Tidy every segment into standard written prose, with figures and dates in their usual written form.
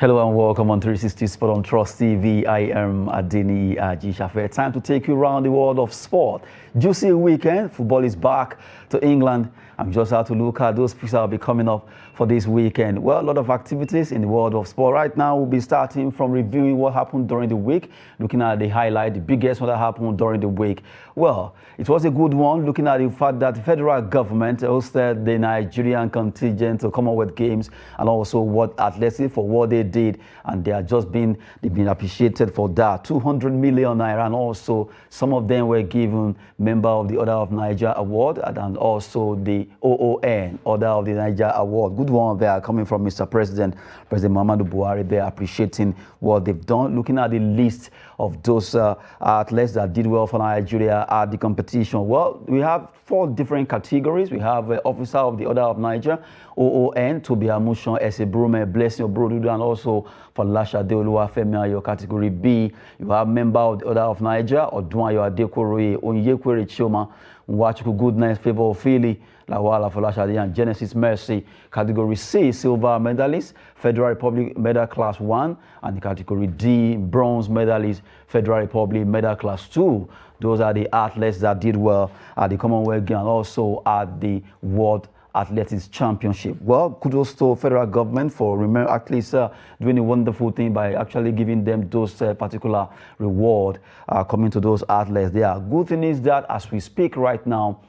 Hello and welcome on 360 Sport on Trust TV. I am Adini Ajishafe. Time to take you around the world of sport. Juicy weekend. Football is back to England. I'm just out to look at those picks that will be coming up for this weekend. Well, a lot of activities in the world of sport. Right now, we'll be starting from reviewing what happened during the week, looking at the highlight, the biggest one that happened during the week. Well, it was a good one, looking at the fact that the federal government hosted the Nigerian contingent to Commonwealth Games, and also what athletes for what they did, and they've been appreciated for that. 200 million naira, and also some of them were given member of the Order of Niger Award, and also the OON, Order of the Niger Award. Good one there coming from Mr. President Muhammadu Buhari. They're appreciating what they've done. Looking at the list of those athletes that did well for Nigeria at the competition. Well, we have 4 different categories. We have Officer of the Order of Niger, OON, Tobi Amushon, Esebrume, Blessing Obrodudu, and also for Lasha Deoluwafemi, your category B. You have Member of the Order of Niger, Odunayo Adekoroye, Onyekwere Chioma, Nwachuku Goodness, Favor Ofili, Lawala Folashade, and Genesis Mercy. Category C, Silver Medalist, Federal Republic Medal Class 1, and the category D, Bronze Medalist, Federal Republic Medal Class 2. Those are the athletes that did well at the Commonwealth Games and also at the World Athletics Championship. Well, kudos to federal government for at least doing a wonderful thing by actually giving them those particular reward coming to those athletes. The good thing is that as we speak right now,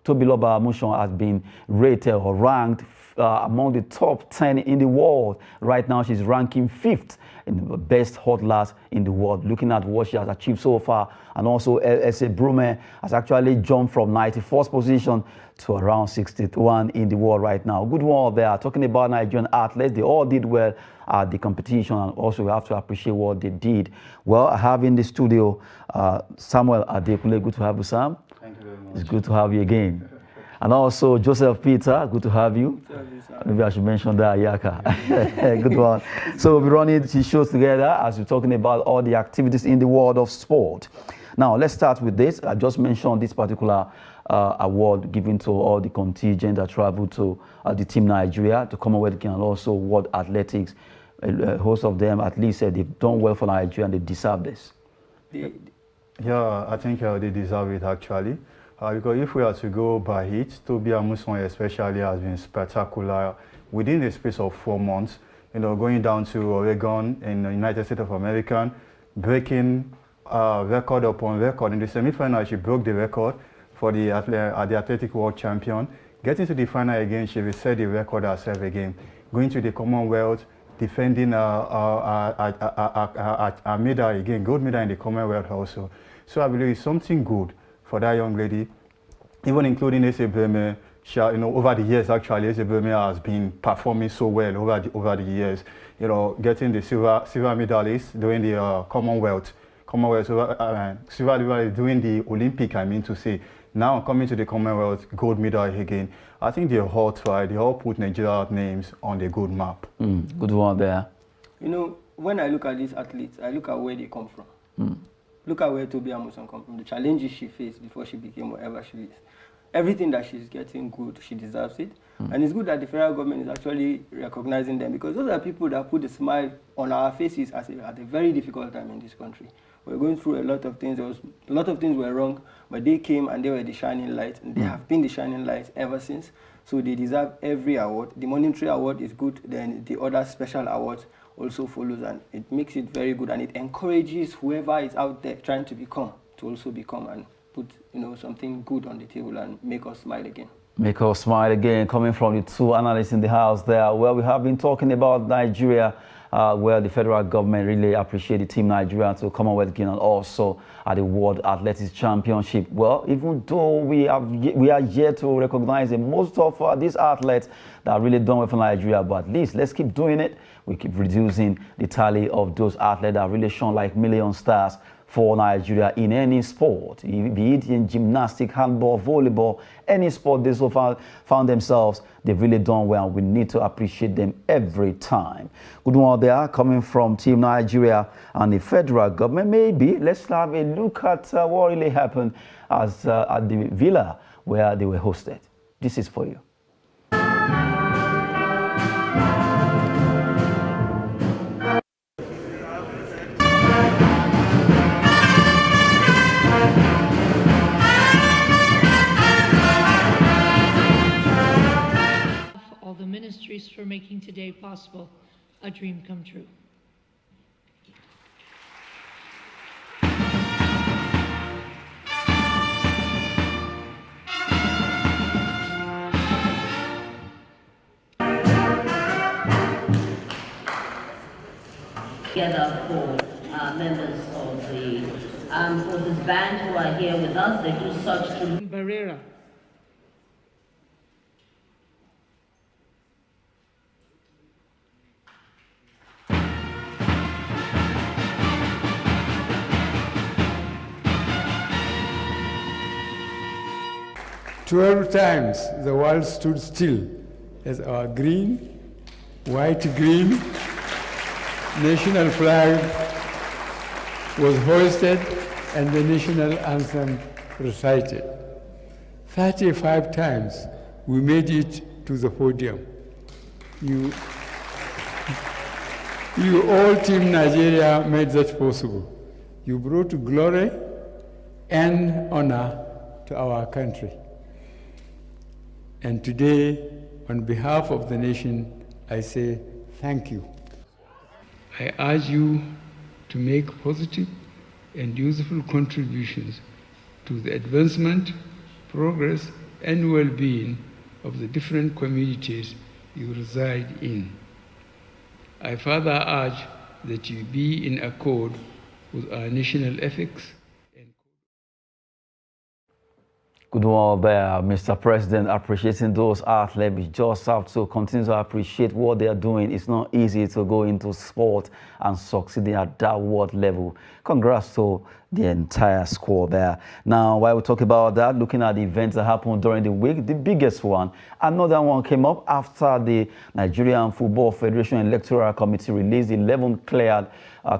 Tobiloba Amushon has been rated or ranked among the top 10 in the world. Right now, she's ranking 5th in the best hurdlers in the world, looking at what she has achieved so far. And also, Esebrume has actually jumped from 91st position to around 61 in the world right now. Good one there. Talking about Nigerian athletes, they all did well at the competition, and also we have to appreciate what they did. Well, I have in the studio Samuel Adekule. Good to have you, Sam. Thank you very much. It's good to have you again. And also Joseph Peter, good to have you. Maybe I should mention that, Yaka. Good one. So we'll be running these shows together as we're talking about all the activities in the world of sport. Now, let's start with this. I just mentioned this particular award given to all the contingent that traveled to the Team Nigeria, to Commonwealth Games, and also World Athletics. Most of them, at least, they've done well for Nigeria and they deserve this. Yeah, I think they deserve it actually. Because if we are to go by it, Tobi Amushon especially has been spectacular within the space of 4 months. You know, going down to Oregon in the United States of America, breaking record upon record. In the semi-final, she broke the record for the Athletic World Champion. Getting to the final again, she reset the record herself again. Going to the Commonwealth, defending a medal again, gold medal in the Commonwealth also. So I believe it's something good for that young lady, even including Esebrume. You know, over the years, actually, Esebrume has been performing so well over the years. You know, getting the silver medalist during the Commonwealth, silver medalist during the Olympic. I mean to say, now coming to the Commonwealth, gold medal again. I think they all tried. They all put Nigeria's names on the good map. Good one there. You know, when I look at these athletes, I look at where they come from. Look at where Tobi Amushon come from, the challenges she faced before she became whatever she is. Everything that she's getting good, she deserves it. And it's good that the federal government is actually recognizing them, because those are people that put a smile on our faces at a very difficult time in this country. We're going through a lot of things. A lot of things were wrong, but they came and they were the shining light, and they have been the shining light ever since. So they deserve every award. The monetary award is good, then the other special awards also follows, and it makes it very good, and it encourages whoever is out there trying to become to also become and put, you know, something good on the table and make us smile again. Make us smile again, coming from the 2 analysts in the house there. Well, we have been talking about Nigeria, where the federal government really appreciate the Team Nigeria to Commonwealth Games and also at the World Athletics Championship. Well, even though we are yet to recognize most of these athletes that are really done well for Nigeria, but at least let's keep doing it. We keep reducing the tally of those athletes that really shone like million stars for Nigeria in any sport, be it in gymnastics, handball, volleyball, any sport they so far found themselves, they've really done well. We need to appreciate them every time. Good one there, coming from Team Nigeria and the federal government. Maybe let's have a look at what really happened at the villa where they were hosted. This is for you. making today possible, a dream come true. Together for members of the Armed Forces Band who are here with us. They do such tremendous. Barrera. "12 times the world stood still as our green, white, green national flag was hoisted and the national anthem recited. 35 times we made it to the podium. You all, Team Nigeria, made that possible. You brought glory and honor to our country. And today, on behalf of the nation, I say thank you. I urge you to make positive and useful contributions to the advancement, progress, and well-being of the different communities you reside in. I further urge that you be in accord with our national ethics. Good one there, Mr. President, appreciating those athletes. We just have to continue to appreciate what they are doing. It's not easy to go into sport and succeeding at that world level. Congrats to the entire squad there. Now, while we talk about that, looking at the events that happened during the week, the biggest one, another one came up after the Nigerian Football Federation Electoral Committee released 11 cleared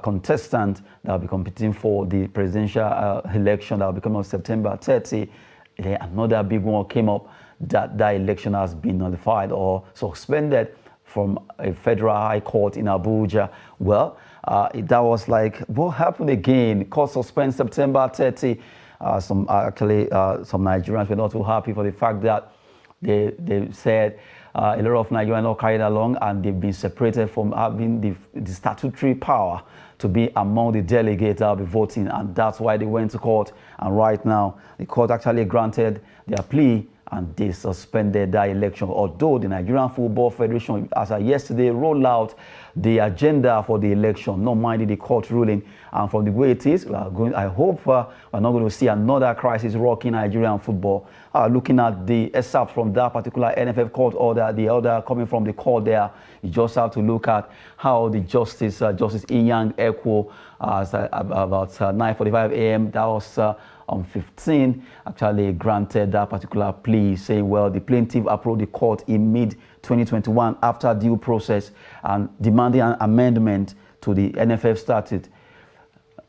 contestants that will be competing for the presidential election that will be coming on September 30. Then another big one came up that election has been nullified or suspended from a federal high court in Abuja. Well, that was like, what happened again? Court suspended September 30. Some Nigerians were not too happy for the fact that they said a lot of Nigerians are not carried along and they've been separated from having the statutory power to be among the delegates that will be voting, and that's why they went to court. And right now, the court actually granted their plea and they suspended that election. Although the Nigerian Football Federation, as of yesterday, rolled out the agenda for the election, not minding the court ruling. And from the way it is, I hope we're not going to see another crisis rocking Nigerian football. Looking at the excerpt from that particular NFF court order, the order coming from the court there, you just have to look at how the Justice Inyang Ekwo, about 9:45 a.m., that was on 15, actually granted that particular plea, saying, well, the plaintiff approached the court in mid-2021 after due process and demanding an amendment to the NFF statute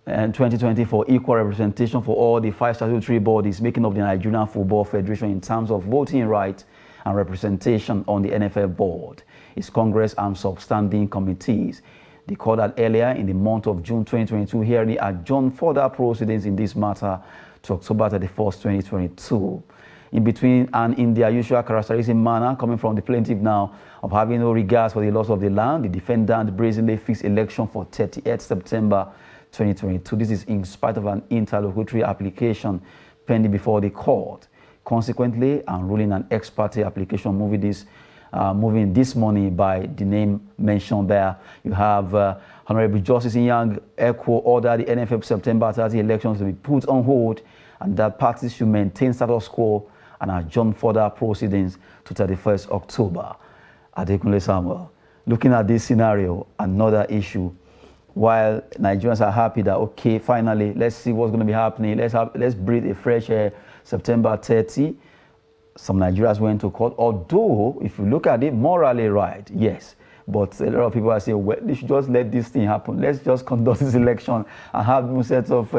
and 2020 for equal representation for all the 5 statutory bodies making up the Nigerian Football Federation in terms of voting rights and representation on the NFF board, its Congress and substanding committees. The court had earlier in the month of June 2022 hearing adjourned further proceedings in this matter to October 31st, 2022. In between and in their usual characteristic manner, coming from the plaintiff now, of having no regards for the loss of the land, the defendant brazenly fixed election for 30th September 2022. This is in spite of an interlocutory application pending before the court. Consequently, and ruling an ex parte application moving this morning by the name mentioned there. You have Honorable Justice Inyang Ekwo ordered the NFF September 30 elections to be put on hold and that parties should maintain status quo and adjourn further proceedings to 31st October. Adekunle Samuel, looking at this scenario, another issue, while Nigerians are happy that, okay, finally, let's see what's going to be happening, let's breathe a fresh air, September 30, some Nigerians went to court, although if you look at it morally right, yes, but a lot of people are saying, well, they should just let this thing happen. Let's just conduct this election and have new sets of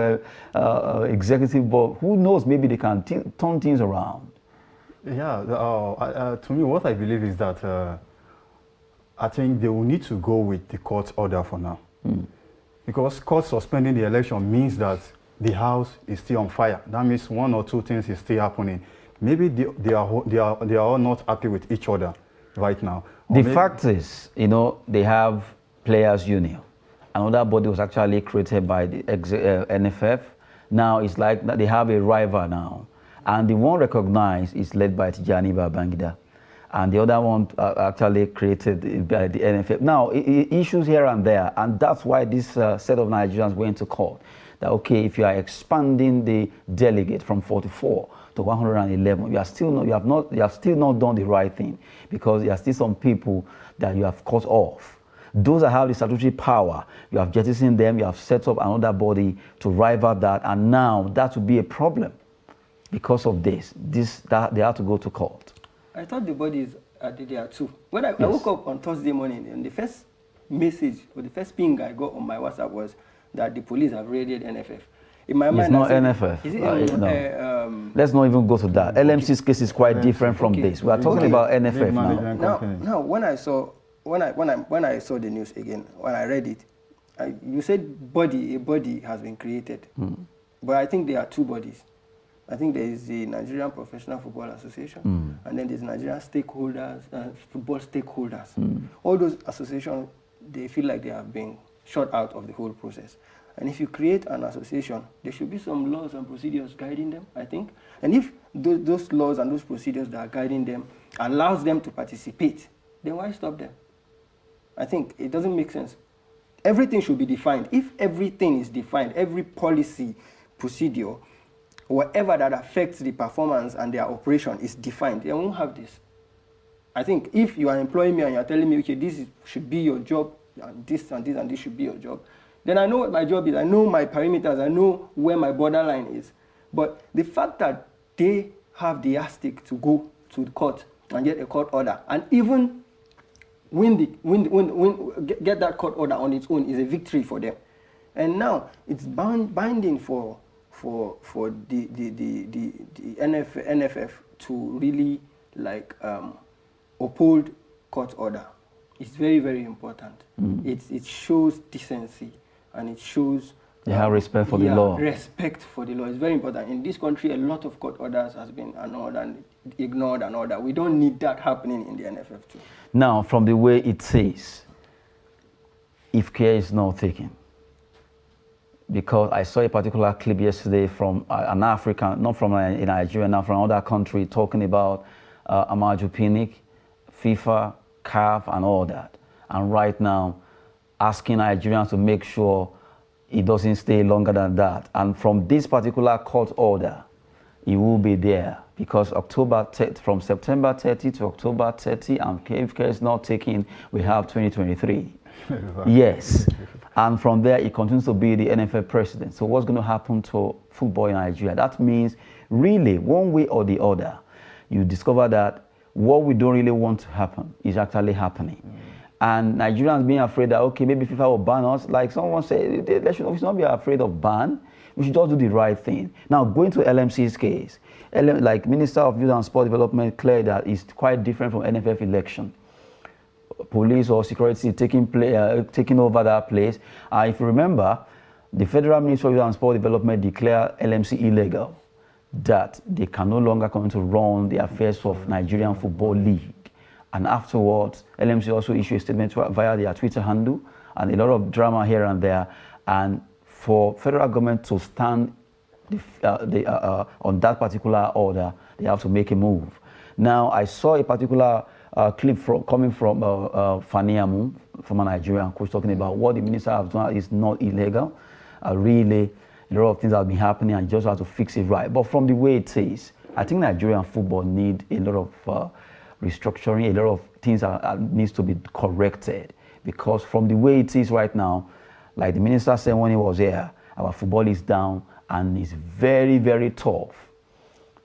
executive board. Who knows, maybe they can turn things around. Yeah, to me, what I believe is that I think they will need to go with the court order for now. Because court suspending the election means that the house is still on fire. That means one or two things is still happening. Maybe they are all not happy with each other right now. The fact is, you know, they have players union. Another body was actually created by the NFF. Now it's like they have a rival now. And the one recognized is led by Tijani Babangida. And the other one actually created by the NFF. Now, issues here and there, and that's why this set of Nigerians went to court. That, okay, if you are expanding the delegate from 44 to 111, you have still not done the right thing, because there are still some people that you have cut off. Those that have the statutory power, you have jettisoned them, you have set up another body to rival that, and now that will be a problem because of this. That they have to go to court. I thought the bodies are there too. When I woke up on Thursday morning, and the first message or the first ping I got on my WhatsApp was that the police have raided NFF. In my mind, it's not NFF. Is it no. Let's not even go to that. LMC's case is quite different from this. We are talking about NFF now. Now, when I saw the news again, when I read it, you said a body has been created, but I think there are two bodies. I think there is the Nigerian Professional Football Association, and then there's Nigerian stakeholders, football stakeholders. All those associations, they feel like they have been shut out of the whole process. And if you create an association, there should be some laws and procedures guiding them, I think. And if those laws and those procedures that are guiding them allows them to participate, then why stop them? I think it doesn't make sense. Everything should be defined. If everything is defined, every policy, procedure, whatever that affects the performance and their operation is defined, they won't have this. I think if you are employing me and you are telling me, okay, should be your job, and this and this and this should be your job, then I know what my job is. I know my perimeters. I know where my borderline is. But the fact that they have the yardstick to go to the court and get a court order, and even get that court order on its own, is a victory for them. And now it's binding for the NFF to really uphold court order. It's very, very important. It shows decency, and it shows they have respect for the law. Respect for the law is very important. In this country, a lot of court orders has been annulled and ignored and all that. We don't need that happening in the NFF too. Now, from the way it says, if care is not taken, because I saw a particular clip yesterday from an African, not from Nigeria, not from another country, talking about Amaju Pinnick, FIFA, CAF, and all that. And right now, asking Nigerians to make sure it doesn't stay longer than that. And from this particular court order, it will be there, because from September 30 to October 30, and if care is not taken, we have 2023. Yes. And from there, it continues to be the NFF president. So what's going to happen to football in Nigeria? That means, really, one way or the other, you discover that what we don't really want to happen is actually happening. And Nigerians being afraid that, okay, maybe FIFA will ban us. Like someone said, we should not be afraid of ban. We should just do the right thing. Now, going to LMC's case, like Minister of Youth and Sport Development declared that it's quite different from NFF election. Police or security taking over that place. If you remember, the Federal Ministry of Youth and Sport Development declared LMC illegal, that they can no longer come to run the affairs of Nigerian Football League. And afterwards, LMC also issued a statement via their Twitter handle, and a lot of drama here and there. And for federal government to stand on that particular order, they have to make a move. Now, I saw a particular clip coming from Faniamu, from a Nigerian coach, talking about what the minister has done is not illegal. Really, a lot of things have been happening, and you just have to fix it right. But from the way it is, I think Nigerian football need a lot of restructuring, a lot of things needs to be corrected, because from the way it is right now, like the minister said when he was here, our football is down, and it's very, very tough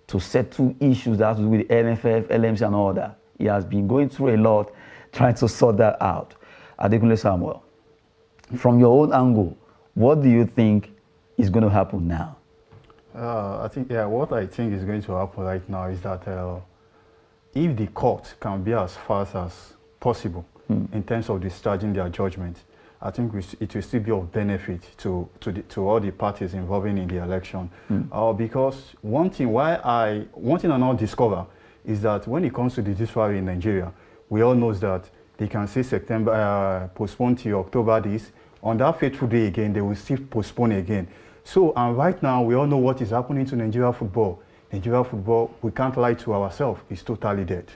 to settle issues that have to do with NFF, LMC, and all that. He has been going through a lot trying to sort that out. Adekunle Samuel, from your own angle, what do you think is going to happen now? What I think is going to happen right now is that if the court can be as fast as possible in terms of discharging their judgment, I think it will still be of benefit to all the parties involving in the election. Because one thing I now discover is that when it comes to the judiciary in Nigeria, we all know that they can say September, postpone to October this. On that fateful day again, they will still postpone again. So, and right now, we all know what is happening to Nigeria football. Nigeria football, we can't lie to ourselves, it's totally dead.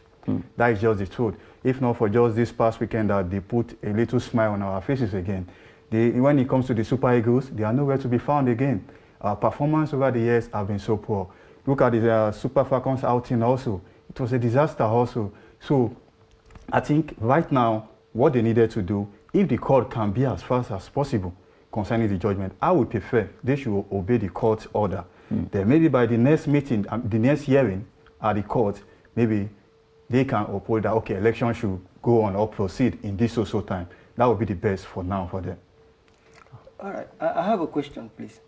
That is just the truth. If not for just this past weekend that they put a little smile on our faces again. When it comes to the Super Eagles, they are nowhere to be found again. Our performance over the years have been so poor. Look at the Super Falcons outing also. It was a disaster also. So I think right now, what they needed to do, if the court can be as fast as possible concerning the judgment, I would prefer they should obey the court's order. Then maybe by the next meeting, the next hearing at the court, maybe they can uphold that, okay, election should go on or proceed in this also time. That would be the best for now for them. All right, I have a question, please.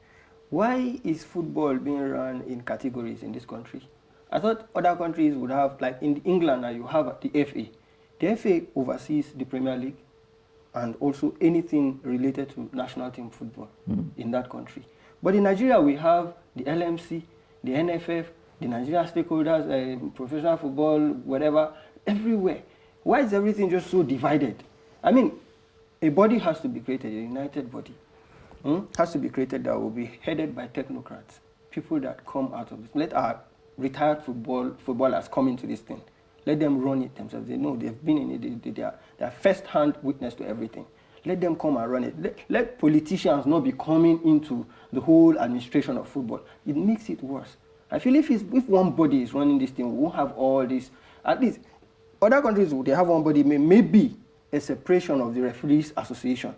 Why is football being run in categories in this country? I thought other countries would have, like in England, you have the FA. The FA oversees the Premier League and also anything related to national team football in that country. But in Nigeria, we have the LMC, the NFF, the Nigerian stakeholders, professional football, whatever, everywhere. Why is everything just so divided? I mean, a body has to be created, a united body. Has to be created that will be headed by technocrats, people that come out of this. Let our retired footballers come into this thing. Let them run it themselves. They know they've been in it. They are first-hand witness to everything. Let them come and run it. Let politicians not be coming into the whole administration of football. It makes it worse. I feel if one body is running this thing, we won't have all this. At least other countries, they have one body, maybe a separation of the referees association.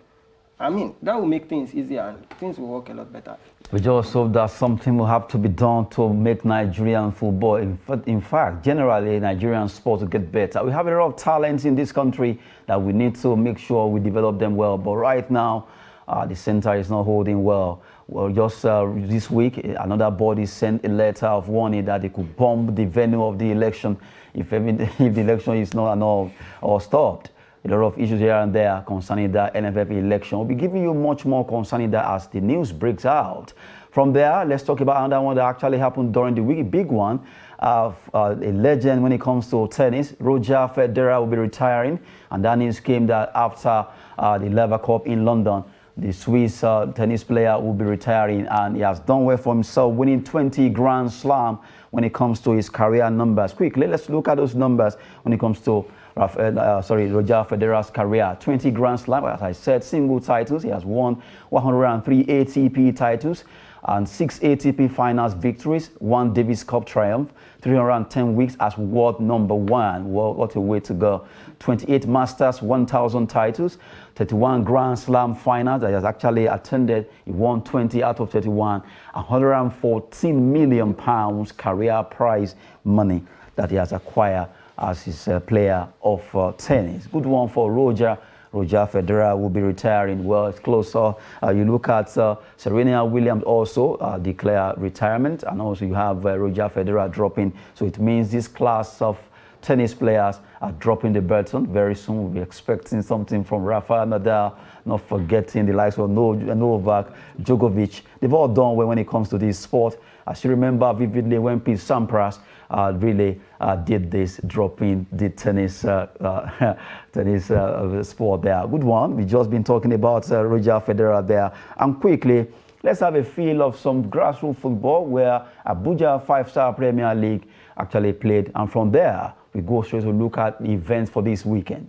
I mean, that will make things easier and things will work a lot better. We just hope that something will have to be done to make Nigerian football, in fact, generally Nigerian sport to get better. We have a lot of talents in this country that we need to make sure we develop them well. But right now, the center is not holding well. Well, just this week, another body sent a letter of warning that they could bomb the venue of the election if the election is not annulled or stopped. A lot of issues here and there concerning that NFF election. We'll be giving you much more concerning that as the news breaks out. From there, let's talk about another one that actually happened during the week, a big one. A legend when it comes to tennis, Roger Federer will be retiring. And that news came that after the Lever Cup in London, the Swiss tennis player will be retiring, and he has done well for himself, winning 20 Grand Slam when it comes to his career numbers. Quickly, let's look at those numbers when it comes to Roger Federer's career. 20 Grand Slam, as I said, single titles. He has won 103 ATP titles and 6 ATP finals victories, 1 Davis Cup triumph, 310 weeks as world number 1. Well, what a way to go. 28 Masters 1000 titles, 31 Grand Slam finals that he has actually attended. He won 20 out of 31, 114 million pounds career prize money that he has acquired as his player of tennis. Good one for Roger. Roger Federer will be retiring. Well, it's closer. You look at Serena Williams also declare retirement, and also you have Roger Federer dropping. So it means this class of tennis players are dropping the baton. Very soon we'll be expecting something from Rafael Nadal, not forgetting the likes of Novak, Djokovic. They've all done well when it comes to this sport. I still remember vividly when Pete Sampras really did this, dropping the tennis sport there. Good one. We've just been talking about Roger Federer there. And quickly, let's have a feel of some grassroots football where Abuja 5-Star Premier League actually played. And from there, we go straight to look at the events for this weekend.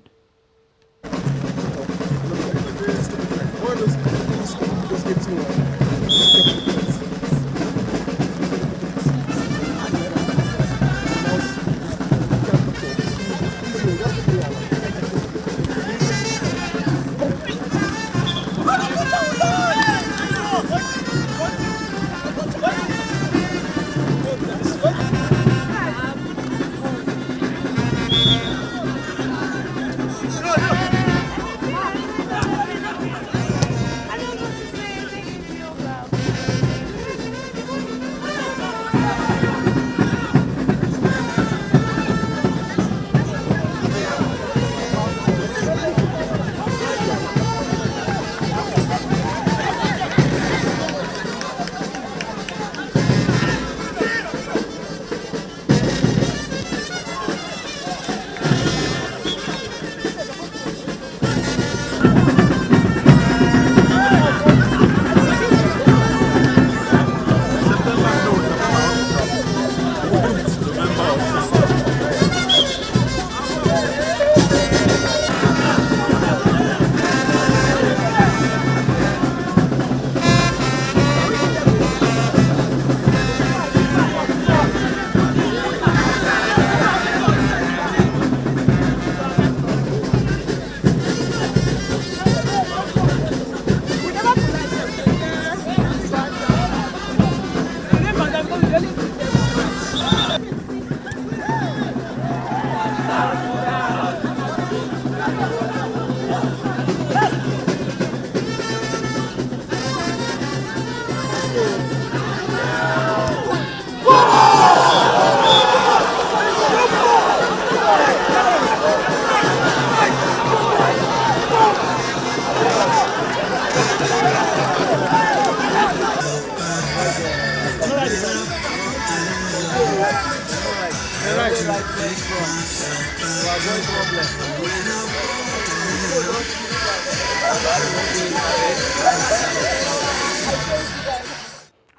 very right place from. To avoid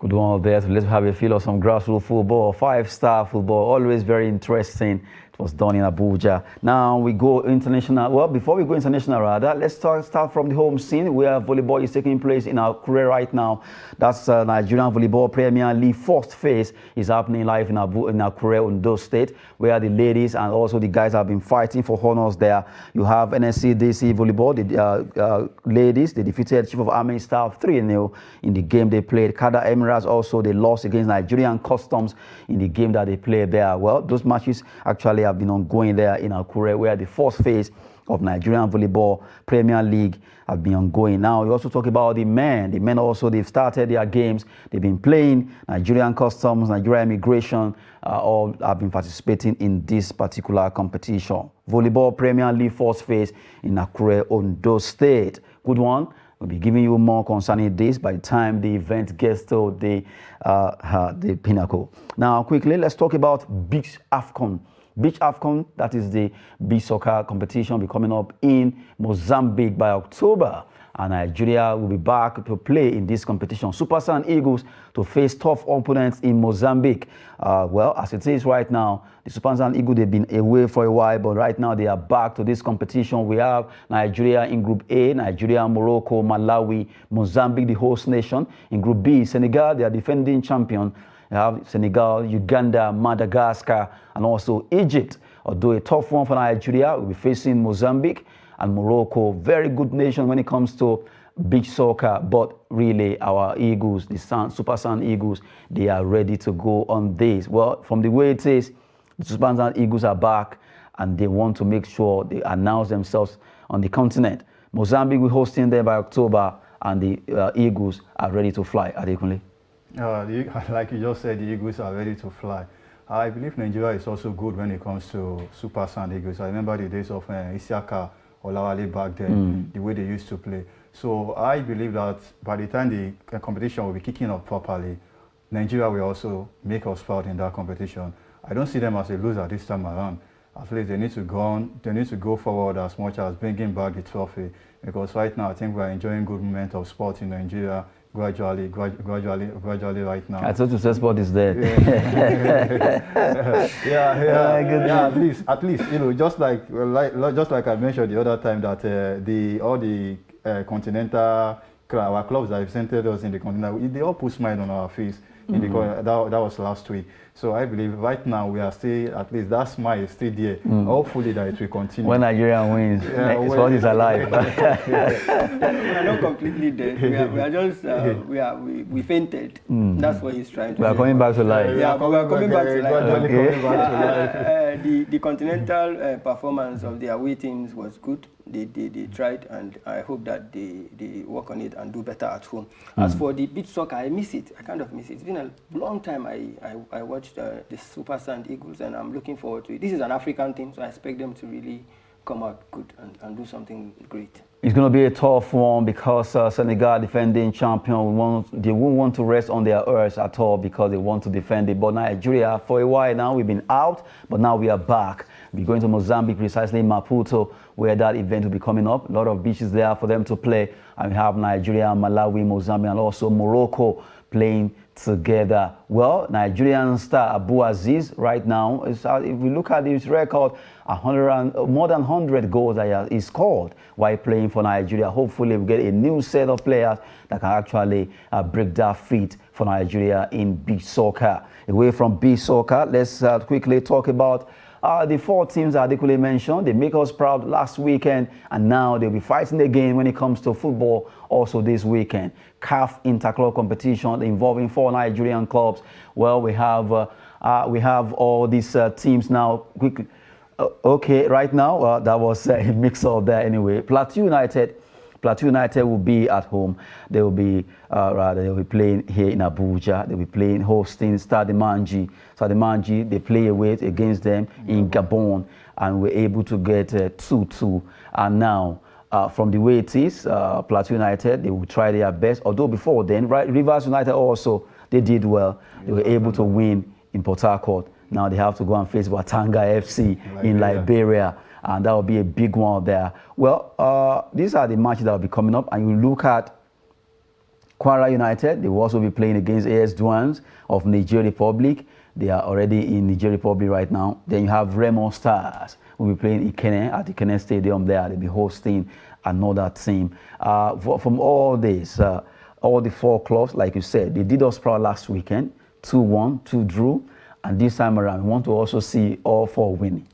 Good one there. So let's have a feel of some grassroots football, five-star football, always very interesting. It was done in Abuja. Now we go international. Well, before we go international, rather, let's start from the home scene where volleyball is taking place in Akure right now. That's Nigerian Volleyball Premier League first phase is happening live in Akure, Ondo State, where the ladies and also the guys have been fighting for honors there. You have NSCDC Volleyball, the ladies, they defeated Chief of Army Staff 3-0 in the game they played. Kada Emirates also, they lost against Nigerian Customs in the game that they played there. Well, those matches actually have been ongoing there in Akure, where the first phase of Nigerian Volleyball Premier League have been ongoing. Now, you also talk about the men. The men also, they've started their games. They've been playing. Nigerian Customs, Nigerian Immigration, all have been participating in this particular competition. Volleyball Premier League first phase in Akure, Ondo State. Good one. We'll be giving you more concerning this by the time the event gets to the pinnacle. Now, quickly, let's talk about Beach AFCON. Beach AFCON, that is the beach soccer competition, will be coming up in Mozambique by October. And Nigeria will be back to play in this competition. Super Saiyan Eagles to face tough opponents in Mozambique. Well, as it is right now, the Super Saiyan Eagles, they've been away for a while, but right now they are back to this competition. We have Nigeria in Group A, Nigeria, Morocco, Malawi, Mozambique, the host nation. In Group B, Senegal, they are defending champion. You have Senegal, Uganda, Madagascar, and also Egypt. Although a tough one for Nigeria, we'll be facing Mozambique and Morocco. Very good nation when it comes to beach soccer, but really our Eagles, the Super Saiyan Eagles, they are ready to go on this. Well, from the way it is, the Super Saiyan Eagles are back and they want to make sure they announce themselves on the continent. Mozambique will hosting them by October, and the Eagles are ready to fly. Adekunle. Like you just said, the Eagles are ready to fly. I believe Nigeria is also good when it comes to Super Saiyan Eagles. I remember the days of Isiaka Olawale back then, the way they used to play. So I believe that by the time the competition will be kicking off properly, Nigeria will also make us proud in that competition. I don't see them as a loser this time around. At least they need to go on, they need to go forward as much as bringing back the trophy. Because right now I think we are enjoying good moment of sport in Nigeria. Gradually right now. I thought you said sport is dead. Yeah. At least, you know, just like I mentioned the other time that all the continental our clubs that represented us in the continental, they all put smile on our face. That was last week. So I believe right now we are still, at least that smile is still there. Hopefully that it will continue. When Nigeria wins, sport is alive. We are not completely dead. We are just we fainted. That's what he's trying to say. We are coming back to life. Yeah, but we are coming back to life. Okay. The continental performance of the away teams was good. They tried, and I hope that they work on it and do better at home. As for the beach soccer, I miss it. I kind of miss it. It's been a long time I watched the Super Saiyan Eagles, and I'm looking forward to it. This is an African team, so I expect them to really come out good and do something great. It's going to be a tough one because Senegal, defending champion, they won't want to rest on their earth at all because they want to defend it. But Nigeria, for a while now, we've been out, but now we are back. We're going to Mozambique, precisely in Maputo, where that event will be coming up. A lot of beaches there for them to play. And we have Nigeria, Malawi, Mozambique, and also Morocco playing together. Well, Nigerian star Abu Aziz right now, if we look at his record, more than 100 goals that he scored while playing for Nigeria. Hopefully we get a new set of players that can actually break that feat for Nigeria in beach soccer. Away from beach soccer, let's quickly talk about the four teams that Adekunle mentioned. They make us proud last weekend, and now they'll be fighting again when it comes to football also this weekend. CAF Interclub competition involving 4 Nigerian clubs. Well, we have all these teams now. Quickly, okay, right now that was a mix-up there anyway. Plateau United will be at home. They will be playing here in Abuja. They will be playing, hosting Stade Manji. Stade Manji, they play away against them in Gabon, and we're able to get 2-2. And now, from the way it is, Plateau United, they will try their best. Although before then, Rivers United also, they did well. They were able to win in Port Harcourt. Now they have to go and face Watanga FC in Liberia, and that will be a big one there. Well, these are the matches that will be coming up, and you look at Kwara United. They will also be playing against AS Douanes of Niger Republic. They are already in Niger Republic right now. Then you have Remo Stars, who will be playing Ikene at Ikene Stadium there. They'll be hosting another team. From all this, all the 4 clubs, like you said, they did us proud last weekend, 2-1, 2 drew, and this time around, we want to also see all 4 winning.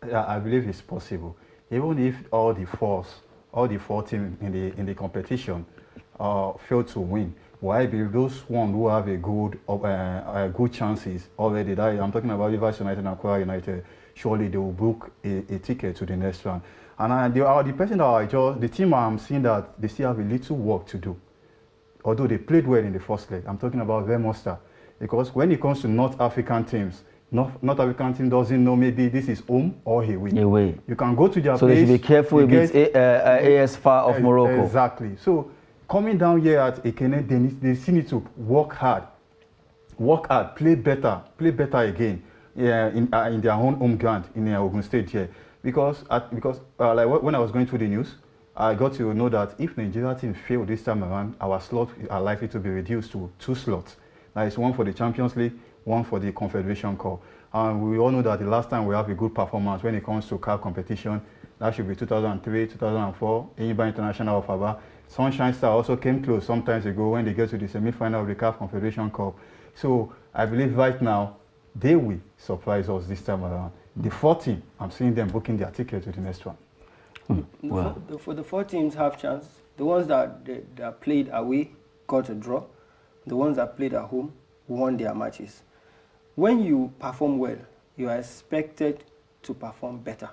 Yeah, I believe it's possible. Even if all the 4 teams in the competition fail to win, well, I believe those ones who have a good chances already, I'm talking about Rivers United and Kwara United, surely they will book a ticket to the next round. And the team I'm seeing that they still have a little work to do. Although they played well in the first leg, I'm talking about Remo Stars. Because when it comes to North African teams, North African team doesn't know maybe this is home or away. You can go to their place. So they should be careful with AS FAR of Morocco. Exactly. So coming down here at Ekene, they still need to work hard, play better again in their own home ground in Ogun State here. Because like when I was going through the news, I got to know that if Nigeria team fail this time around, our slots are likely to be reduced to 2 slots. That is 1 for the Champions League, 1 for the Confederation Cup. And we all know that the last time we have a good performance when it comes to CAF competition, that should be 2003, 2004, Enyimba International of Aba. Sunshine Star also came close some times ago when they get to the semi-final of the CAF Confederation Cup. So I believe right now, they will surprise us this time around. The 4 teams, I'm seeing them booking their ticket to the next one. Well, for the 4 teams have chance. The ones that played away got a draw. The ones that played at home won their matches. When you perform well, you are expected to perform better.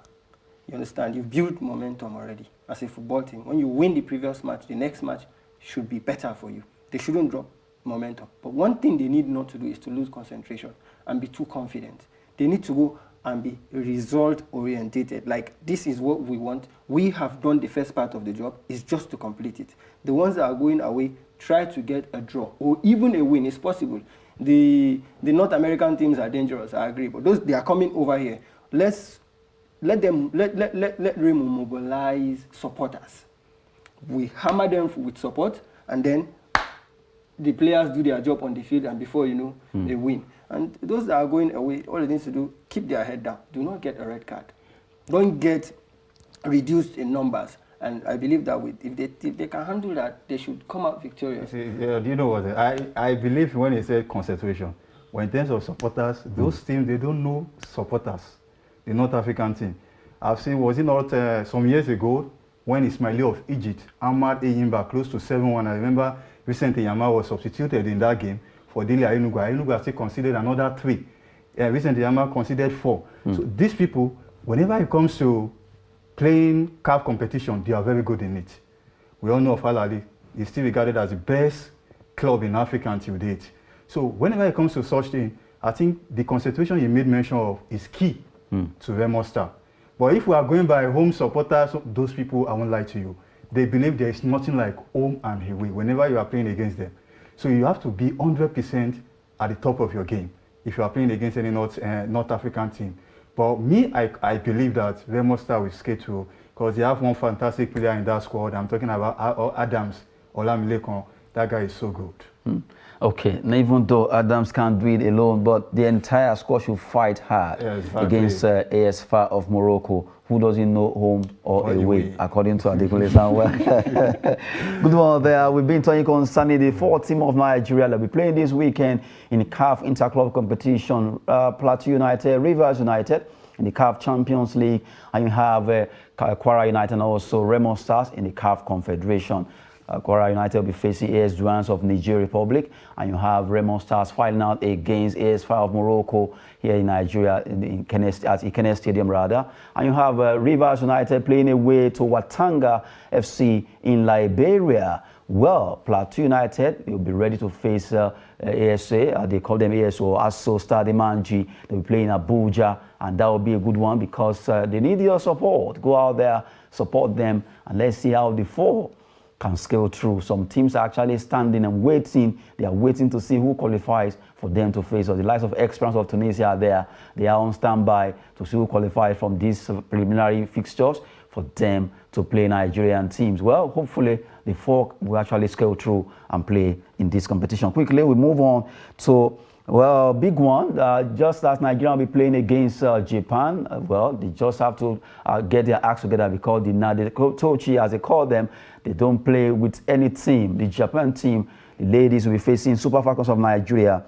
You understand? You've built momentum already as a football team. When you win the previous match, the next match should be better for you. They shouldn't drop momentum. But one thing they need not to do is to lose concentration and be too confident. They need to go and be result-orientated. Like, this is what we want. We have done the first part of the job. It's just to complete it. The ones that are going away, try to get a draw or even a win. It's possible. The North American teams are dangerous, I agree. But those, they are coming over here. Let Remo mobilize supporters. We hammer them with support, and then the players do their job on the field, and before you know, they win. And those that are going away, all they need to do, keep their head down. Do not get a red card. Don't get reduced in numbers. And I believe that if they can handle that, they should come out victorious. Do you know what? I believe when they say concentration, when in terms of supporters, those teams, they don't know supporters. The North African team. I've seen, was it not some years ago, when Ismaili of Egypt, Ahmad Enyimba, close to 7-1. I remember recently Yama was substituted in that game for Dele Ayenuga. Ayenuga still considered another 3. Recently Yama considered 4. So these people, whenever it comes to playing CAF competition, they are very good in it. We all know of Al Ahly is still regarded as the best club in Africa until date. So whenever it comes to such thing, I think the concentration you made mention of is key to Remo Stars. But if we are going by home supporters, those people, I won't lie to you, they believe there is nothing like home and away whenever you are playing against them. So you have to be 100% at the top of your game if you are playing against any North African team. But me, I believe that Remo Stars will skate through because they have one fantastic player in that squad. I'm talking about Adams Olamilekon. That guy is so good. Okay, now even though Adams can't do it alone, but the entire squad should fight hard against AS FAR of Morocco, who doesn't know home or away, according to Adekunle Samuel. Good one there. We've been talking concerning the 4 team of Nigeria that will be playing this weekend in the CAF Interclub competition. Plateau United, Rivers United in the CAF Champions League, and you have Kwara United and also Remo Stars in the CAF Confederation. Kwara United will be facing AS Douanes of Niger Republic, and you have Remo Stars fighting out against AS FAR of Morocco here in Nigeria, at Ikene Stadium rather. And you have Rivers United playing away to Watanga FC in Liberia. Well, Plateau United will be ready to face ASA, they call them ASO, Aso Stade Manji. They'll be playing Abuja, and that will be a good one because they need your support. Go out there, support them, and let's see how the 4 can scale through. Some teams are actually standing and waiting. They are waiting to see who qualifies for them to face. So the likes of Esperance of Tunisia are there. They are on standby to see who qualifies from these preliminary fixtures for them to play Nigerian teams. Well, hopefully the four will actually scale through and play in this competition. Quickly, we move on to, well, big one. Just as Nigeria will be playing against Japan, well, they just have to get their acts together because the Tochi, as they call them, they don't play with any team. The Japan team, the ladies will be facing Super Falcons of Nigeria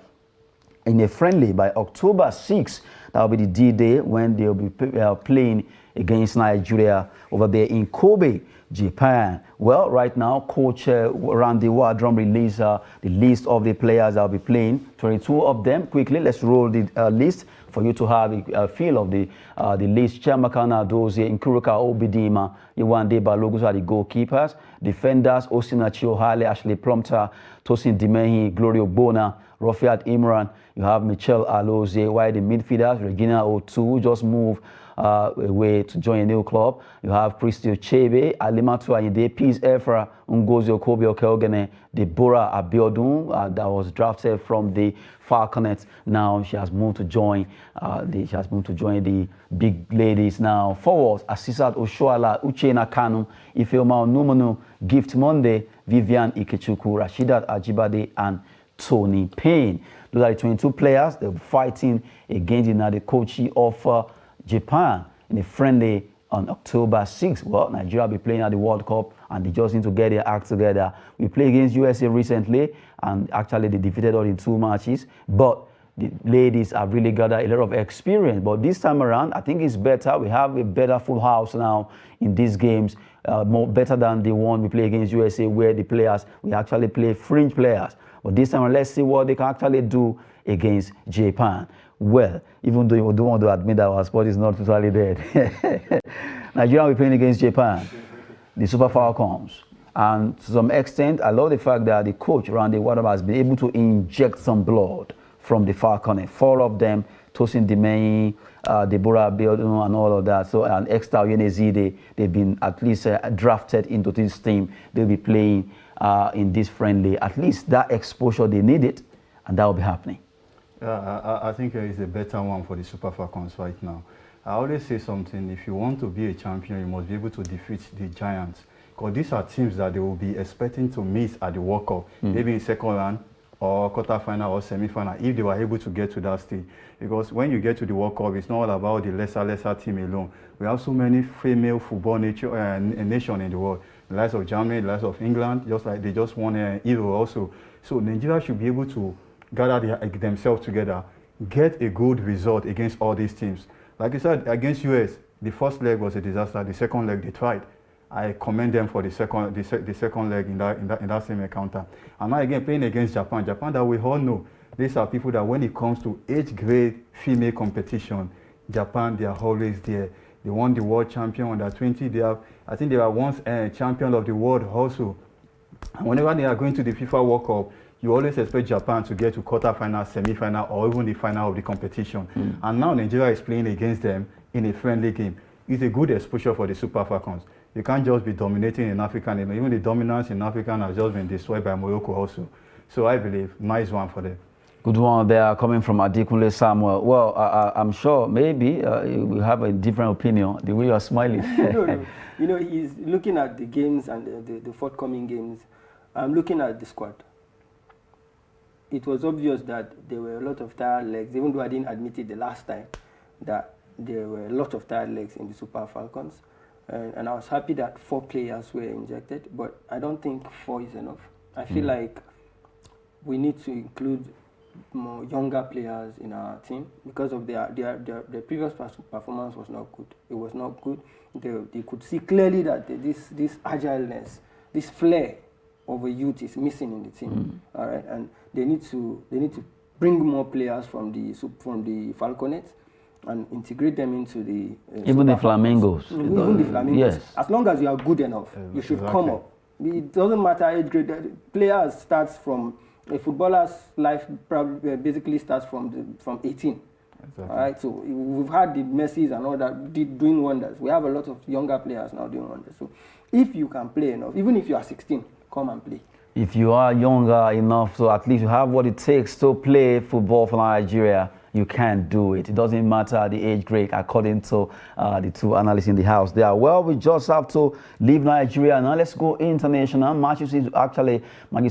in a friendly by October 6th. That will be the D-Day when they will be playing against Nigeria over there in Kobe, Japan. Well, right now, Coach Randy Wardrum released the list of the players that will be playing. 22 of them. Quickly, let's roll the list for you to have a feel of the list. Chiamaka Dozie, Nkuruka Obidima, Iwande Balogus are the goalkeepers. Defenders, Osinachi Ohale, Ashley Plumter, Tosin Dimehi, Gloria Bona, Rafiat Imran. You have Michelle Alozie. While the midfielders, Regina Otu, just moved away to join a new club. You have Pristio Chebe, Alimatu Ayinde, Peace Efra, Ngozi Okobi Okeogene, Deborah Abiodun, that was drafted from the Falconets. Now she has moved to join the big ladies now. Forwards, Asisat Oshoala, Uchena Kanu, Ifeoma Numanu, Gift Monday, Vivian Ikechukwu, Rashidat Ajibade, and Tony Payne. Those are the 22 players. They'll be fighting against the coach of Japan in a friendly on October 6th. Well, Nigeria will be playing at the World Cup and they just need to get their act together. We played against USA recently and actually they defeated us in 2 matches. But the ladies have really gathered a lot of experience. But this time around, I think it's better. We have a better full house now in these games, more better than the one we play against USA where the players, we actually play fringe players. But this time, let's see what they can actually do against Japan. Well, even though you don't want to admit that our sport is not totally dead. Nigeria will be playing against Japan, the Super Falcons. And to some extent, I love the fact that the coach, Randy Wardrum, has been able to inject some blood from the Falcons. 4 of them, Tosin Dimei, Deborah Abiodun, and all of that. So, and Extra Yenezide, they've been at least drafted into this team. They'll be playing in this friendly. At least that exposure they needed, and that will be happening. I think it's a better one for the Super Falcons right now. I always say something, if you want to be a champion, you must be able to defeat the giants. Because these are teams that they will be expecting to meet at the World Cup, maybe in second round or quarter-final or semi-final, if they were able to get to that stage. Because when you get to the World Cup, it's not all about the lesser team alone. We have so many female football nations in the world. The likes of Germany, the likes of England, just like they just won an Euro also. So Nigeria should be able to gather themselves together, get a good result against all these teams. Like I said, against US, the first leg was a disaster. The second leg, they tried. I commend them for the second leg in that same encounter. And now again, playing against Japan that we all know, these are people that when it comes to age grade female competition, Japan, they are always there. They won the world champion under 20. I think they were once champion of the world also. And whenever they are going to the FIFA World Cup, you always expect Japan to get to quarter-final, semi-final, or even the final of the competition. And now Nigeria is playing against them in a friendly game. It's a good exposure for the Super Falcons. You can't just be dominating in Africa. Even the dominance in Africa has just been destroyed by Morocco also. So I believe, nice one for them. Good one there coming from Adekunle Samuel. Well, I'm sure maybe we have a different opinion, the way you're smiling. No. You know, he's looking at the games and the forthcoming games. I'm looking at the squad. It was obvious that there were a lot of tired legs, even though I didn't admit it the last time, that there were a lot of tired legs in the Super Falcons. And I was happy that 4 players were injected, but I don't think 4 is enough. I feel like we need to include more younger players in our team because of their previous performance was not good. It was not good. They could see clearly that this agileness, this flair of a youth is missing in the team. All right, and they need to bring more players from the Falconets and integrate them into the even the Flamingos. Even the Flamingos. Yes. As long as you are good enough, you should come up. It doesn't matter age grade. Players starts from a footballer's life probably basically starts from 18. Exactly. All right, so we've had the Messis and all that doing wonders. We have a lot of younger players now doing wonders. So if you can play enough, even if you are 16, come and play. If you are younger enough, so at least you have what it takes to play football for Nigeria, you can do it. It doesn't matter the age grade, according to the two analysts in the house there. Well, we just have to leave Nigeria now. Let's go international. Matches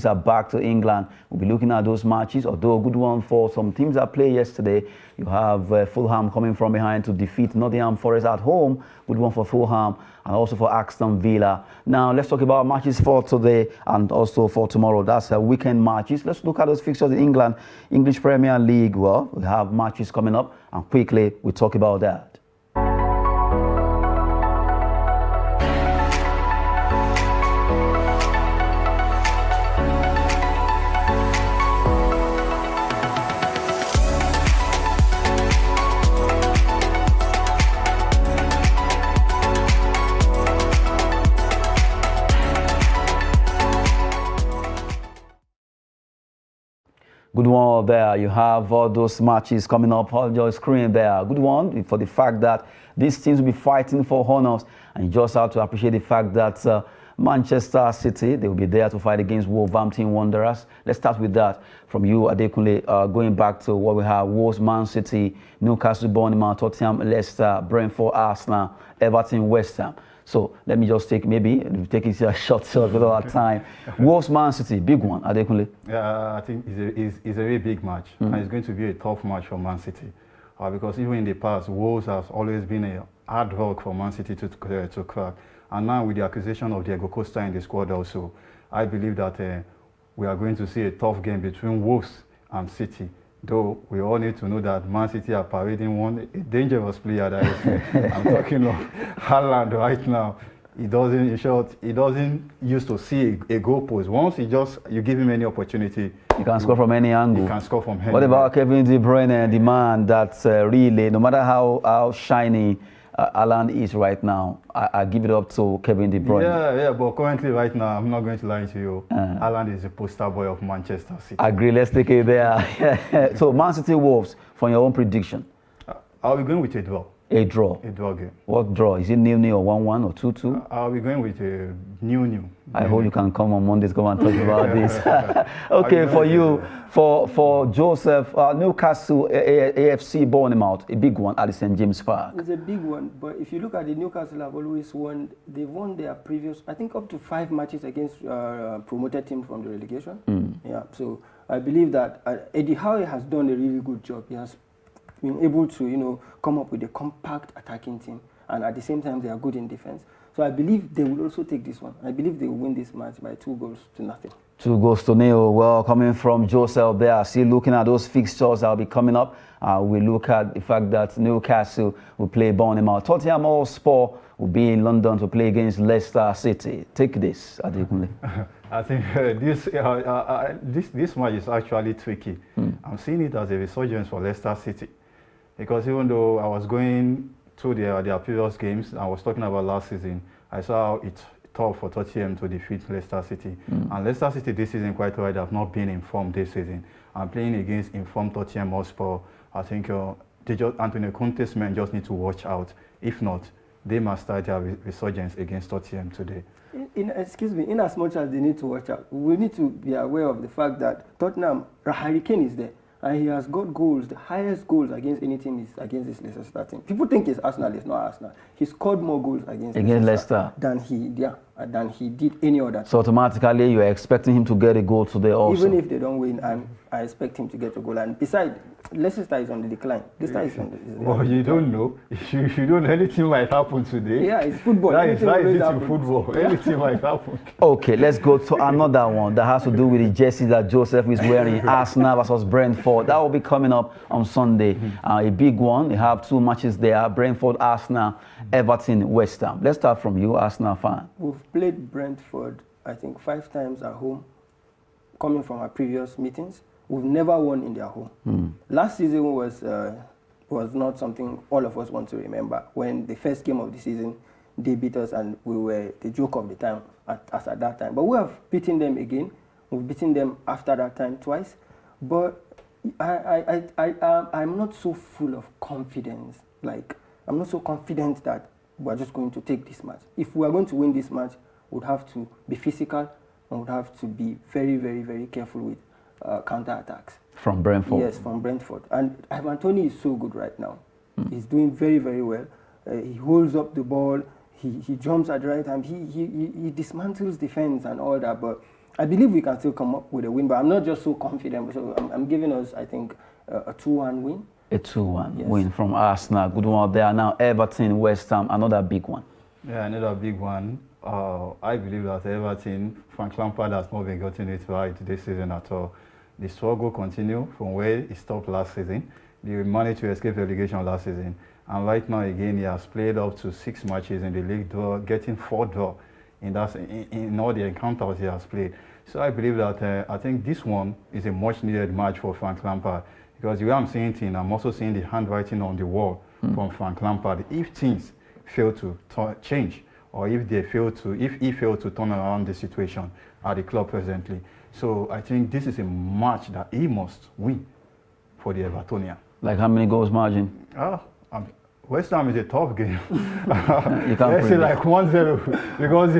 are back to England. We'll be looking at those matches, although a good one for some teams that played yesterday. You have Fulham coming from behind to defeat Nottingham Forest at home. Good one for Fulham and also for Aston Villa. Now, let's talk about matches for today and also for tomorrow. That's weekend matches. Let's look at those fixtures in England. English Premier League, well, we have matches coming up, and quickly we talk about that. Good one there. You have all those matches coming up on your screen there. Good one for the fact that these teams will be fighting for honors, and you just have to appreciate the fact that Manchester City, they will be there to fight against Wolverhampton Wanderers. Let's start with that from you, Adekunle. Going back to what we have: Wolves, Man City, Newcastle, Bournemouth, Tottenham, Leicester, Brentford, Arsenal, Everton, West Ham. So let me just take it a short with all our time. Wolves, Man City, big one, Adekunle. Yeah, I think it's a very big match, and it's going to be a tough match for Man City, because even in the past, Wolves has always been a hard work for Man City to crack. And now with the acquisition of Diego Costa in the squad also, I believe that we are going to see a tough game between Wolves and City. Though we all need to know that Man City are parading a dangerous player that is, I'm talking of Haaland right now. He doesn't used to see a goal post. Once you give him any opportunity, he can score from any angle. He can score from anywhere. What about Kevin De Bruyne, the man that's really, no matter how shiny Haaland is right now, I give it up to Kevin De Bruyne. Yeah, but currently right now, I'm not going to lie to you. Haaland is the poster boy of Manchester City. Agree, let's take it there. So Man City Wolves, from your own prediction? I'll be going with a draw. A draw? A draw game. What draw? Is it 0-0 or 1-1 or 2-2? I'll be going with a new. I hope you can come on Monday to come and talk about this. Okay, for you, for Joseph, Newcastle, AFC Bournemouth, a big one at the St. James Park. It's a big one, but if you look at the Newcastle have always won, they've won their previous, I think up to 5 matches against promoted teams from the relegation. Yeah, so I believe that Eddie Howe has done a really good job. He has been able to, come up with a compact attacking team, and at the same time they are good in defense. So I believe they will also take this one. I believe they will win this match by 2-0. 2-0. Well, coming from Joseph there, still looking at those fixtures that will be coming up. We look at the fact that Newcastle will play Bournemouth. Tottenham Hotspur will be in London to play against Leicester City. Take this, Adekunle. I think this match is actually tricky. I'm seeing it as a resurgence for Leicester City, because even though I was going through their previous games, I was talking about last season, I saw it's tough for Tottenham to defeat Leicester City. And Leicester City this season, quite right, have not been informed this season. I'm playing against informed Tottenham Hotspur. I think Antonio Conte's men just need to watch out. If not, they must start their resurgence against Tottenham today. Excuse me, in as much as they need to watch out, we need to be aware of the fact that Tottenham, Harry Kane is there. And he has got goals. The highest goals against any team is against this Leicester team. People think it's Arsenal. It's not Arsenal. He scored more goals against Leicester than he did any other team. So automatically, you are expecting him to get a goal today also. Even if they don't win, I expect him to get a goal. And besides, Leicester is on the decline. Leicester is on the decline. Well, you don't know. You don't know. Anything might happen today. Yeah, it's football. That is football. Yeah. Anything might happen. Okay, let's go to another one that has to do with the jersey that Joseph is wearing. Arsenal versus Brentford. That will be coming up on Sunday. A big one. You have 2 matches there. Brentford, Arsenal, Everton, West Ham. Let's start from you, Arsenal fan. We've played Brentford, I think, 5 times at home. Coming from our previous meetings, we've never won in their home. Last season was not something all of us want to remember. When the first game of the season, they beat us and we were the joke of the time at that time. But we have beaten them again. We've beaten them after that time twice. But I'm not so full of confidence. Like, I'm not so confident that we're just going to take this match. If we are going to win this match, would have to be physical and would have to be very, very, very careful with counter-attacks. From Brentford? Yes, from Brentford. And Ivan Toney is so good right now. He's doing very, very well. He holds up the ball. He jumps at the right time. He dismantles defense and all that. But I believe we can still come up with a win. But I'm not just so confident. So I'm giving us, I think, a 2-1 win. A 2-1 win from Arsenal. Good one there. Now Everton, West Ham, another big one. Yeah, another big one. I believe that Everton, Frank Lampard has not been getting it right this season at all. The struggle continues from where he stopped last season. They managed to escape relegation last season. And right now, again, he has played up to 6 matches in the league draw, getting 4 draw in all the encounters he has played. So I believe that I think this one is a much needed match for Frank Lampard, because the way I'm seeing things, I'm also seeing the handwriting on the wall from Frank Lampard. If things fail to change, or if he failed to turn around the situation at the club presently. So I think this is a match that he must win for the Evertonian. Like how many goals margin? West Ham is a tough game. You can't Let's say like 1-0 because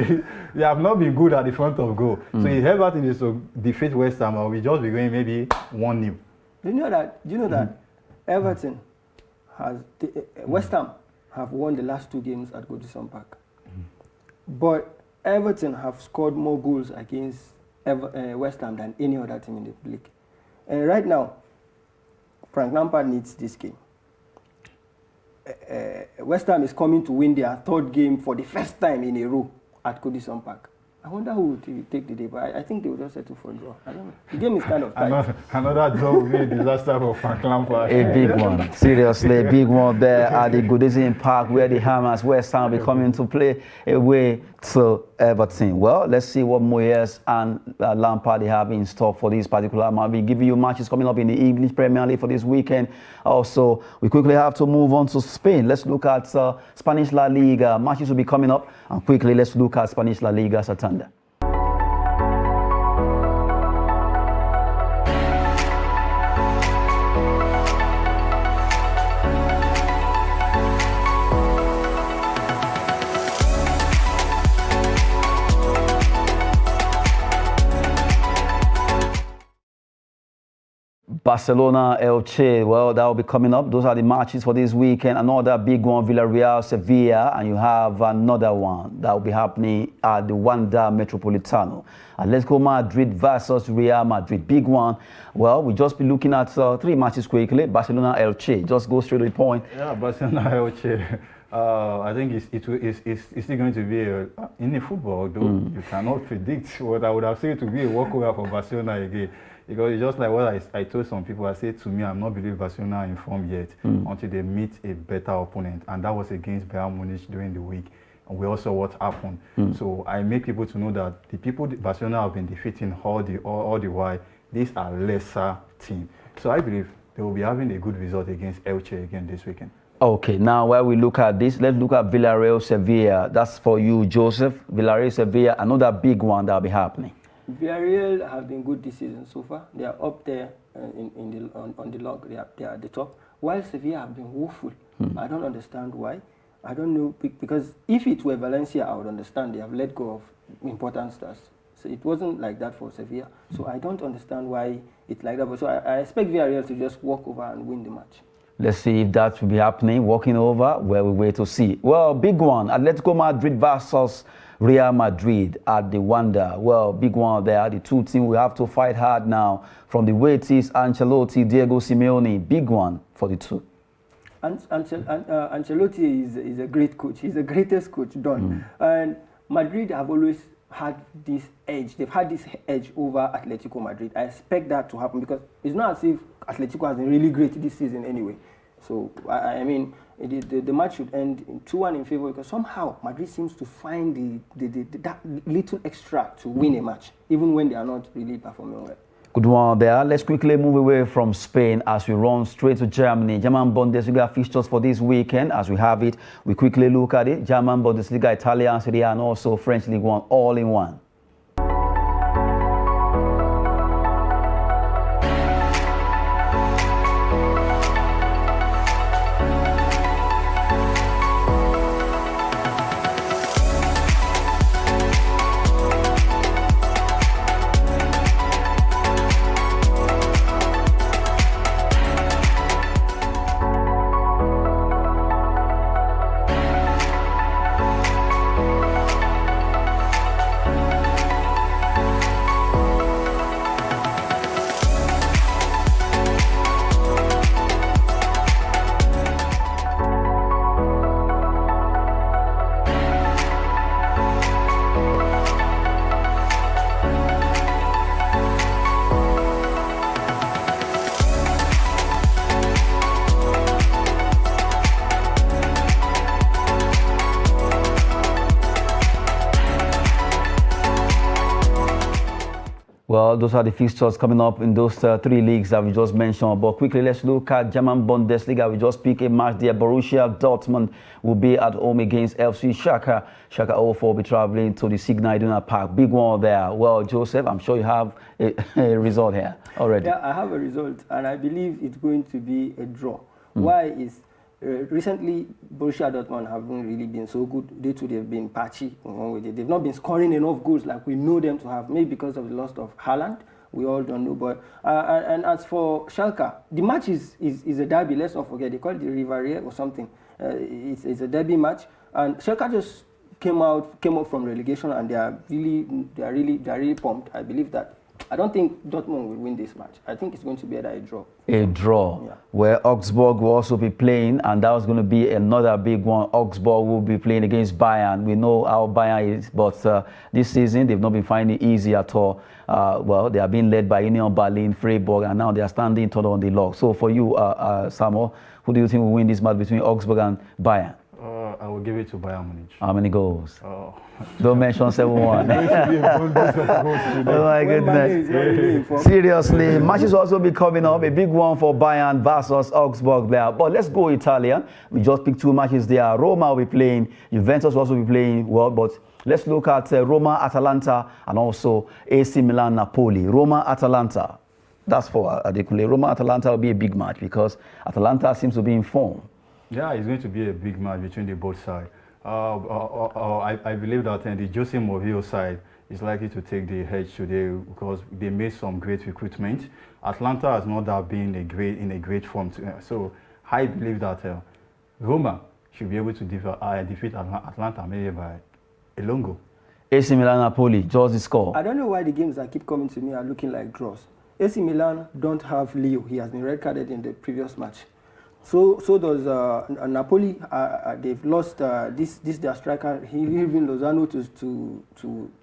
they have not been good at the front of goal. So if Everton is to defeat West Ham, or we just be going maybe 1-0. Do you know that Everton has West Ham have won the last 2 games at Goodison Park, but Everton have scored more goals against West Ham than any other team in the league. And right now, Frank Lampard needs this game. West Ham is coming to win their 3rd game for the first time in a row at Goodison Park. I wonder who will take the day, but I think they will just settle for a draw. I don't know. The game is kind of tight. Another draw will be a disaster for Frank Lampard. A big one. Seriously, a big one there at the Goodison Park, where the Hammers West Ham will be coming to play away to Everton. Well, let's see what Moyes and Lampard have in store for this particular match. We'll give you matches coming up in the English Premier League for this weekend. Also, we quickly have to move on to Spain. Let's look at Spanish La Liga. Matches will be coming up. And quickly, let's look at Spanish La Liga Santander. Barcelona, Elche, well, that will be coming up. Those are the matches for this weekend. Another big one, Villarreal, Sevilla, and you have another one that will be happening at the Wanda Metropolitano. Atletico Madrid versus Real Madrid, big one. Well, we'll just be looking at 3 matches quickly. Barcelona, Elche, just go straight to the point. Yeah, Barcelona, Elche. I think it's still going to be in the football, though you cannot predict what I would have said to be a walkover for Barcelona again. Because it's just like what I told some people. I said to me, I'm not believing Barcelona in form yet until they meet a better opponent. And that was against Bayern Munich during the week. And we also what happened. So I make people to know that the people Barcelona have been defeating all the while, these are lesser teams. So I believe they will be having a good result against Elche again this weekend. Okay, now while we look at this, let's look at Villarreal, Sevilla. That's for you, Joseph. Villarreal, Sevilla, another big one that will be happening. Villarreal have been good this season so far. They are up there on the log. They are at the top. While Sevilla have been woeful. I don't understand why. I don't know, because if it were Valencia, I would understand. They have let go of important stars. So it wasn't like that for Sevilla. So I don't understand why it's like that. But so I expect Villarreal to just walk over and win the match. Let's see if that will be happening, walking over, where we wait to see. Well, big one, Atletico Madrid versus Real Madrid at the Wanda. Well, big one there. The 2 teams will have to fight hard now. From the way it is, Ancelotti, Diego Simeone, big one for the 2. Ancelotti is a great coach. He's the greatest coach done. And Madrid have always had this edge. They've had this edge over Atletico Madrid. I expect that to happen because it's not as if Atletico has been really great this season anyway. So, I mean, the match should end in 2-1 in favor because somehow Madrid seems to find that little extra to win a match, even when they are not really performing well. Good one there. Let's quickly move away from Spain as we run straight to Germany. German Bundesliga fixtures for this weekend. As we have it, we quickly look at it. German Bundesliga, Italian Serie A, and also French League One, all in one. Well, those are the fixtures coming up in those three leagues that we just mentioned. But quickly, let's look at German Bundesliga. We just pick a match there. Borussia Dortmund will be at home against FC Schalke. Schalke 04 will be traveling to the Signal Iduna Park. Big one there. Well, Joseph, I'm sure you have a result here already. Yeah, I have a result, and I believe it's going to be a draw. Why is recently Borussia Dortmund haven't really been so good. They've been patchy in one way. They've not been scoring enough goals like we know them to have. Maybe because of the loss of Haaland, we all don't know. But and as for Schalke, the match is a derby. Let's not forget, they call it the Riviera or something. It's a derby match, and Schalke just came up from relegation, and they are really pumped. I believe that. I don't think Dortmund will win this match. I think it's going to be a draw. A draw, yeah. Where Augsburg will also be playing, and that was going to be another big one. Augsburg will be playing against Bayern. We know how Bayern is, but this season they've not been finding it easy at all. Well, they are being led by Union Berlin, Freiburg, and now they are standing tall on the log. So for you, Samuel, who do you think will win this match between Augsburg and Bayern? I will give it to Bayern Munich. How many goals? Don't mention 7-1. Oh my goodness. Seriously, matches also be coming up. A big one for Bayern versus Augsburg there. But let's go Italian. We just picked two matches there. Roma will be playing. Juventus will also be playing. Well, but let's look at Roma, Atalanta, and also AC Milan, Napoli. Roma, Atalanta. That's for Adekunle. Roma, Atalanta will be a big match because Atalanta seems to be in form. Yeah, it's going to be a big match between the both sides. I believe that the Jose Mourinho side is likely to take the edge today because they made some great recruitment. Atlanta has not been in a great form, so I believe that Roma should be able to defeat Atlanta maybe by a long goal. AC Milan, Napoli, just the score. I don't know why the games that keep coming to me are looking like draws. AC Milan don't have Leo. He has been red carded in the previous match. So does Napoli. They've lost this their striker. He even Lozano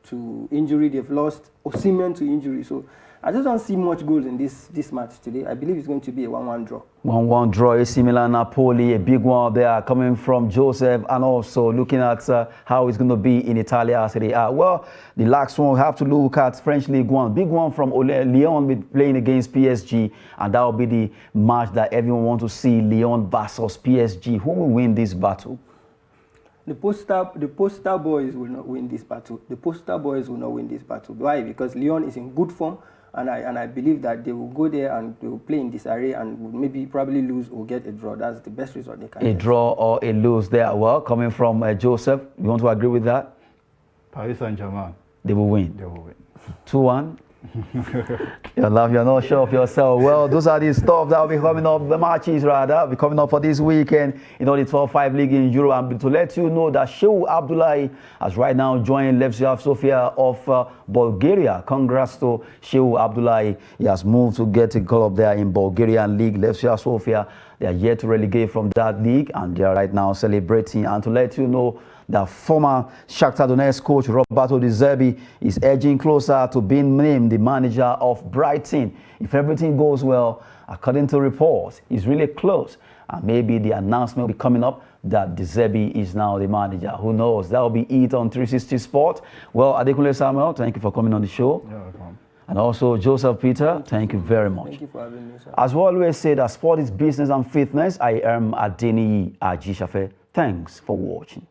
to injury. They've lost Osimhen to injury. So I just don't see much goals in this match today. I believe it's going to be a 1-1 draw. 1-1 draw. AC Milan, Napoli, a big one there coming from Joseph, and also looking at how it's going to be in Italia Serie A. Well, the last one we have to look at French League One. Big one from Lyon will be playing against PSG, and that will be the match that everyone wants to see. Lyon versus PSG. Who will win this battle? The poster boys will not win this battle. The poster boys will not win this battle. Why? Because Lyon is in good form. And I believe that they will go there and they will play in disarray and will maybe probably lose or get a draw. That's the best result they can get. A draw or a lose there. Well, coming from Joseph, you want to agree with that? Paris Saint-Germain. They will win. They will win. 2-1. You're not sure of yourself. Well, those are the stuff that will be coming up, the matches rather, will be coming up for this weekend in all the top 5 league in Europe. And to let you know that Shehu Abdullahi has right now joined Levsia Sofia of Bulgaria. Congrats to Shehu Abdullahi. He has moved to get a call up there in Bulgarian league, Levsia Sofia. They are yet to relegate from that league, and they are right now celebrating. And to let you know, the former Shakhtar Donetsk coach Roberto De Zerbi is edging closer to being named the manager of Brighton. If everything goes well, according to reports, he's really close. And maybe the announcement will be coming up that De Zerbi is now the manager. Who knows? That will be it on 360 Sport. Well, Adekunle Samuel, thank you for coming on the show. You're welcome. And also Joseph Peter, thank you very much. Thank you for having me, sir. As we always say, that sport is business and fitness. I am Adeniyi Ajishafe. Thanks for watching.